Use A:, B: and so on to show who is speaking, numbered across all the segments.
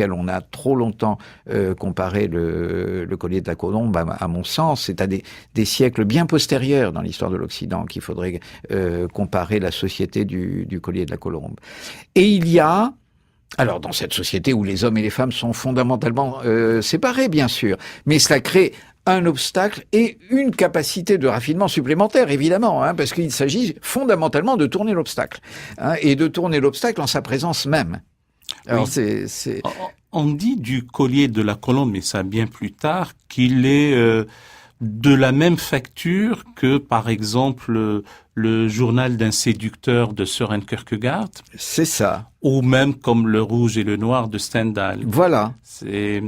A: auquel on a trop longtemps comparé le collier de la colombe, à mon sens, c'est à des siècles bien postérieurs dans l'histoire de l'Occident qu'il faudrait comparer la société du collier de la colombe. Et il y a, alors dans cette société où les hommes et les femmes sont fondamentalement séparés, bien sûr, mais cela crée un obstacle et une capacité de raffinement supplémentaire, évidemment, parce qu'il s'agit fondamentalement de tourner l'obstacle, et de tourner l'obstacle en sa présence même. Alors
B: oui. On dit du collier de la colombe, mais ça bien plus tard, qu'il est de la même facture que, par exemple, le journal d'un séducteur de Søren Kierkegaard.
A: C'est ça.
B: Ou même comme Le Rouge et le Noir de Stendhal.
A: Voilà.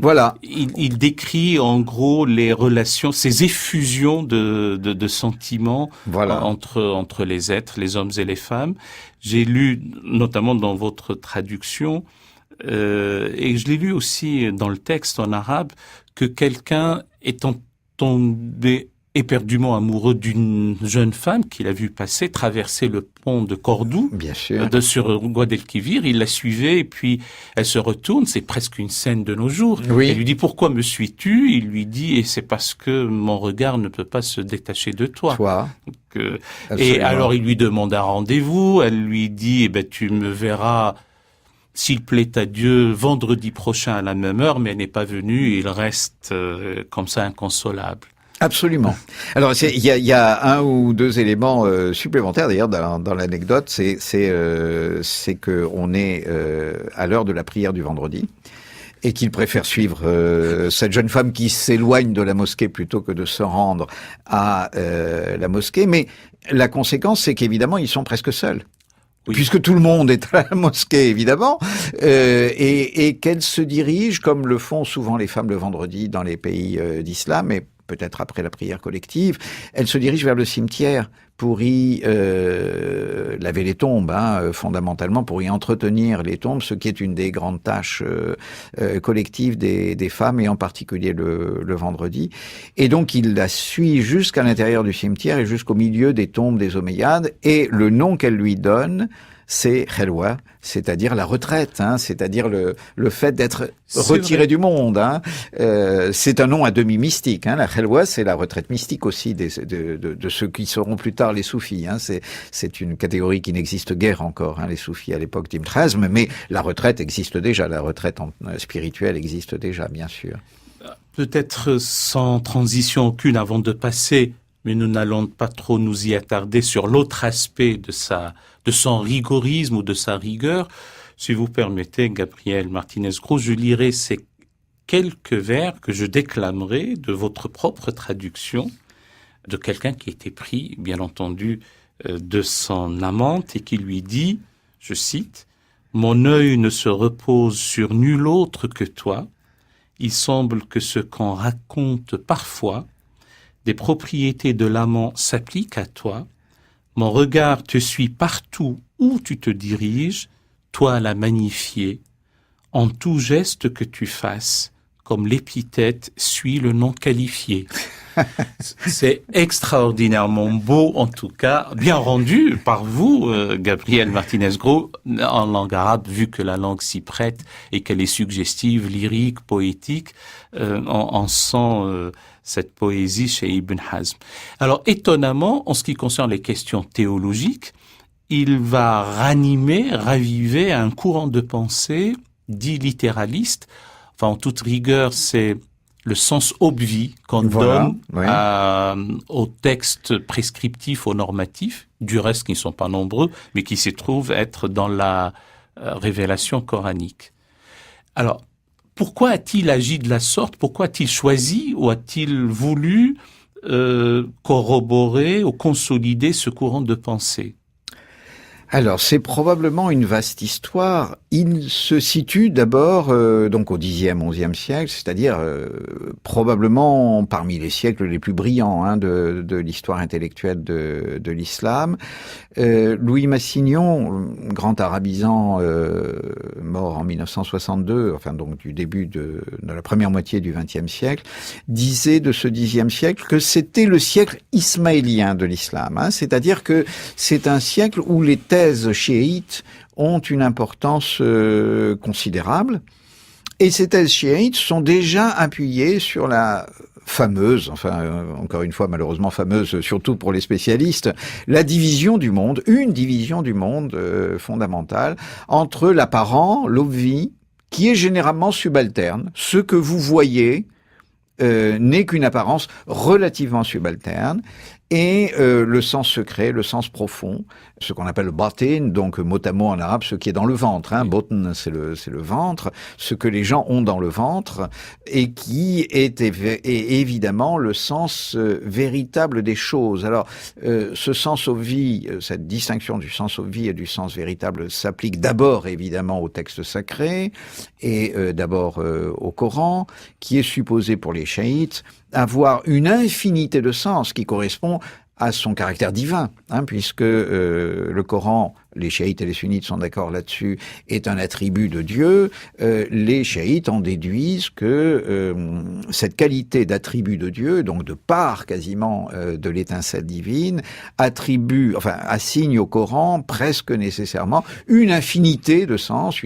B: Voilà. Il décrit en gros les relations, ces effusions de sentiments entre les êtres, les hommes et les femmes. J'ai lu, notamment dans votre traduction, et je l'ai lu aussi dans le texte en arabe, que quelqu'un étant tombé éperdument amoureux d'une jeune femme qu'il a vu passer, traverser le pont de Cordoue,
A: bien sûr,
B: sur Guadalquivir, il la suivait et puis elle se retourne, c'est presque une scène de nos jours.
A: Oui.
B: Elle lui dit « Pourquoi me suis-tu » Il lui dit « Et c'est parce que mon regard ne peut pas se détacher de toi. » Et alors il lui demande un rendez-vous, elle lui dit « Tu me verras, s'il plaît à Dieu, vendredi prochain à la même heure », mais elle n'est pas venue, il reste comme ça inconsolable.
A: Absolument. Alors il y a un ou deux éléments supplémentaires d'ailleurs dans l'anecdote, c'est que on est à l'heure de la prière du vendredi et qu'il préfère suivre cette jeune femme qui s'éloigne de la mosquée plutôt que de se rendre à la mosquée. Mais la conséquence, c'est qu'évidemment ils sont presque seuls. Oui. Puisque tout le monde est à la mosquée, évidemment, et qu'elle se dirige, comme le font souvent les femmes le vendredi dans les pays d'islam, et peut-être après la prière collective, elle se dirige vers le cimetière pour y laver les tombes, fondamentalement pour y entretenir les tombes, ce qui est une des grandes tâches collectives des femmes, et en particulier le vendredi. Et donc il la suit jusqu'à l'intérieur du cimetière et jusqu'au milieu des tombes des Omeyyades, et le nom qu'elle lui donne, c'est Khelwa, c'est-à-dire la retraite, c'est-à-dire le fait d'être retiré du monde. C'est un nom à demi mystique. La Khelwa, c'est la retraite mystique aussi de ceux qui seront plus tard les soufis. C'est une catégorie qui n'existe guère encore, les soufis à l'époque d'Ibn Hazm, mais la retraite existe déjà, la retraite spirituelle existe déjà, bien sûr.
B: Peut-être sans transition aucune avant de passer, mais nous n'allons pas trop nous y attarder sur l'autre aspect de son rigorisme ou de sa rigueur. Si vous permettez, Gabriel Martinez-Gros, je lirai ces quelques vers que je déclamerai de votre propre traduction, de quelqu'un qui était pris, bien entendu, de son amante et qui lui dit, je cite, « Mon œil ne se repose sur nul autre que toi. Il semble que ce qu'on raconte parfois des propriétés de l'amant s'appliquent à toi. Mon regard te suit partout où tu te diriges, toi la magnifiée, en tout geste que tu fasses, comme l'épithète suit le nom qualifié. » C'est extraordinairement beau, en tout cas, bien rendu par vous, Gabriel Martinez-Gros, en langue arabe, vu que la langue s'y prête et qu'elle est suggestive, lyrique, poétique, on sent cette poésie chez Ibn Hazm. Alors, étonnamment, en ce qui concerne les questions théologiques, il va raviver un courant de pensée dit littéraliste. Enfin, en toute rigueur, c'est le sens obvi qu'on donne aux textes prescriptifs, aux normatifs, du reste qui ne sont pas nombreux, mais qui se trouvent être dans la révélation coranique. Alors, pourquoi a-t-il agi de la sorte? Pourquoi a-t-il choisi ou a-t-il voulu corroborer ou consolider ce courant de pensée?
A: Alors, c'est probablement une vaste histoire. Il se situe d'abord donc au Xe, XIe siècle, c'est-à-dire probablement parmi les siècles les plus brillants de l'histoire intellectuelle de l'islam. Louis Massignon, grand arabisant mort en 1962, enfin donc du début de la première moitié du XXe siècle, disait de ce Xe siècle que c'était le siècle ismaélien de l'islam, c'est-à-dire que c'est un siècle où les thèses chiites ont une importance considérable Et ces thèses chiites sont déjà appuyées sur la fameuse, encore une fois malheureusement fameuse, surtout pour les spécialistes, la division du monde, une division du monde fondamentale entre l'apparent, l'obvi, qui est généralement subalterne. Ce que vous voyez n'est qu'une apparence relativement subalterne, et le sens secret, le sens profond, ce qu'on appelle le batin, donc mot à mot en arabe, ce qui est dans le ventre, batn, c'est le ventre, ce que les gens ont dans le ventre, et qui est évidemment le sens véritable des choses. Alors, ce sens obvi, cette distinction du sens obvi et du sens véritable s'applique d'abord évidemment au texte sacré, et d'abord au Coran, qui est supposé pour les chiites avoir une infinité de sens qui correspond à son caractère divin, puisque le Coran, les chiites et les sunnites sont d'accord là-dessus, est un attribut de Dieu. Les chiites en déduisent que cette qualité d'attribut de Dieu, donc de part quasiment de l'étincelle divine, assigne au Coran presque nécessairement une infinité de sens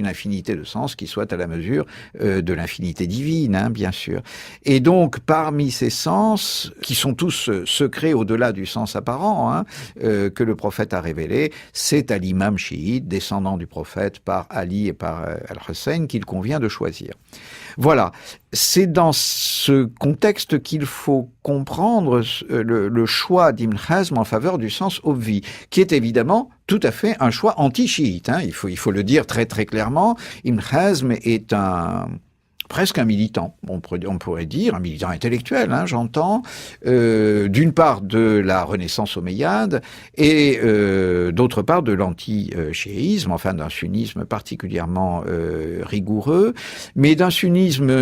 A: qui soit à la mesure de l'infinité divine, bien sûr. Et donc, parmi ces sens, qui sont tous secrets au-delà du sens apparent, que le prophète a révélé, c'est à l'imam chiite, descendant du prophète par Ali et par Al-Hussein, qu'il convient de choisir. Voilà, c'est dans ce contexte qu'il faut comprendre le choix d'Ibn Hazm en faveur du sens obvi, qui est évidemment tout à fait un choix anti-chiite. Il faut le dire très très clairement. Ibn Hazm est presque un militant, on pourrait dire, un militant intellectuel, j'entends, d'une part de la Renaissance omeyyade et d'autre part de l'anti-chiisme, d'un sunnisme particulièrement rigoureux, mais d'un sunnisme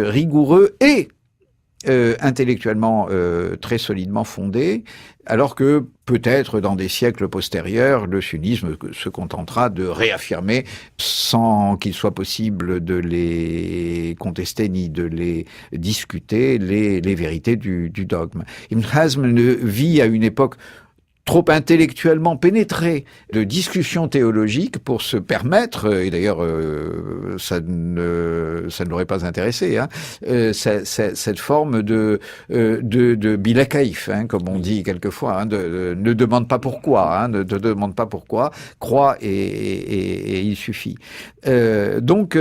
A: rigoureux et intellectuellement très solidement fondé, alors que peut-être dans des siècles postérieurs, le sunnisme se contentera de réaffirmer, sans qu'il soit possible de les contester ni de les discuter, les vérités du dogme. Ibn Hazm vit à une époque trop intellectuellement pénétré de discussions théologiques pour se permettre, et d'ailleurs ça ne l'aurait pas intéressé, cette forme de bilakaïf, comme on dit quelquefois, ne demande pas pourquoi, ne te demande pas pourquoi, crois et il suffit. Donc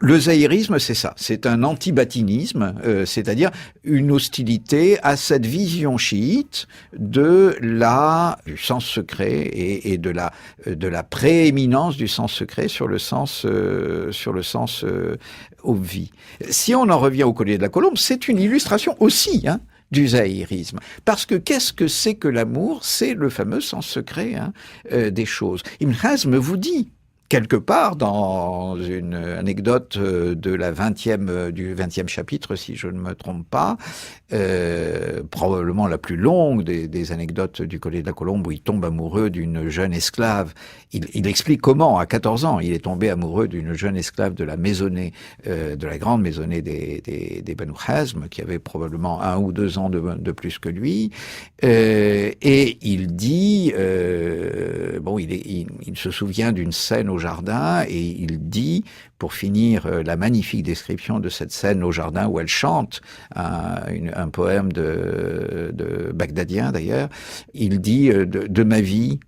A: le zaïrisme, c'est ça, c'est un anti-batinisme, c'est-à-dire une hostilité à cette vision chiite du sens secret et de la prééminence du sens secret sur le sens obvi. Si on en revient au collier de la colombe, c'est une illustration aussi, du zaïrisme. Parce que qu'est-ce que c'est que l'amour? C'est le fameux sens secret des choses. Ibn Hazm vous dit, quelque part dans une anecdote du 20e chapitre, si je ne me trompe pas, probablement la plus longue des anecdotes du collier de la colombe, où il tombe amoureux d'une jeune esclave. Il explique comment, à 14 ans, il est tombé amoureux d'une jeune esclave de la maisonnée, de la grande maisonnée des Banu Hazm, qui avait probablement 1 ou 2 ans de plus que lui. Et il dit, il se souvient d'une scène au jardin, et il dit, pour finir la magnifique description de cette scène au jardin où elle chante un poème de bagdadien d'ailleurs, il dit de ma vie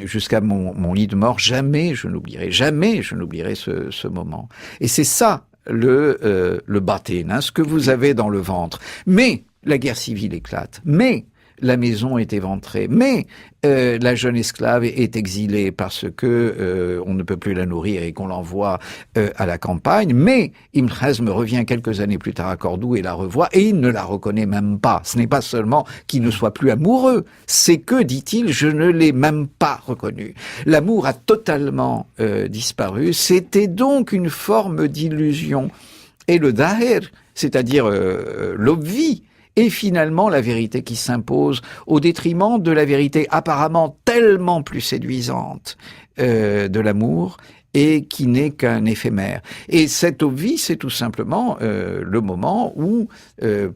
A: jusqu'à mon lit de mort, jamais je n'oublierai ce moment. Et c'est ça le batin, ce que vous avez dans le ventre. Mais la guerre civile éclate. Mais la maison est éventrée, mais la jeune esclave est exilée parce que on ne peut plus la nourrir et qu'on l'envoie à la campagne. Mais Ibn Hazm revient quelques années plus tard à Cordoue et la revoit, et il ne la reconnaît même pas. Ce n'est pas seulement qu'il ne soit plus amoureux, c'est que, dit-il, je ne l'ai même pas reconnu. L'amour a totalement disparu. C'était donc une forme d'illusion. Et le dahir, c'est-à-dire l'obvi, et finalement la vérité qui s'impose au détriment de la vérité apparemment tellement plus séduisante de l'amour, et qui n'est qu'un éphémère. Et cette obvi, c'est tout simplement le moment où,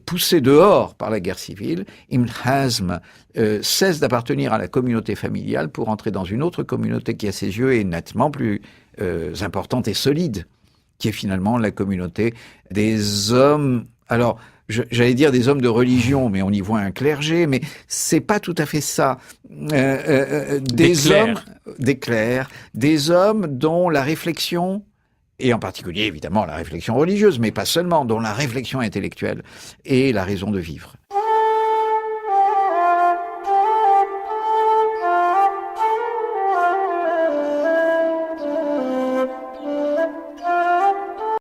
A: poussé dehors par la guerre civile, Ibn Hazm cesse d'appartenir à la communauté familiale pour entrer dans une autre communauté qui, à ses yeux, est nettement plus importante et solide qui est finalement la communauté des hommes. Alors, j'allais dire des hommes de religion, mais on y voit un clergé, mais c'est pas tout à fait ça. Des clercs, des hommes dont la réflexion, et en particulier évidemment la réflexion religieuse, mais pas seulement, dont la réflexion intellectuelle est la raison de vivre.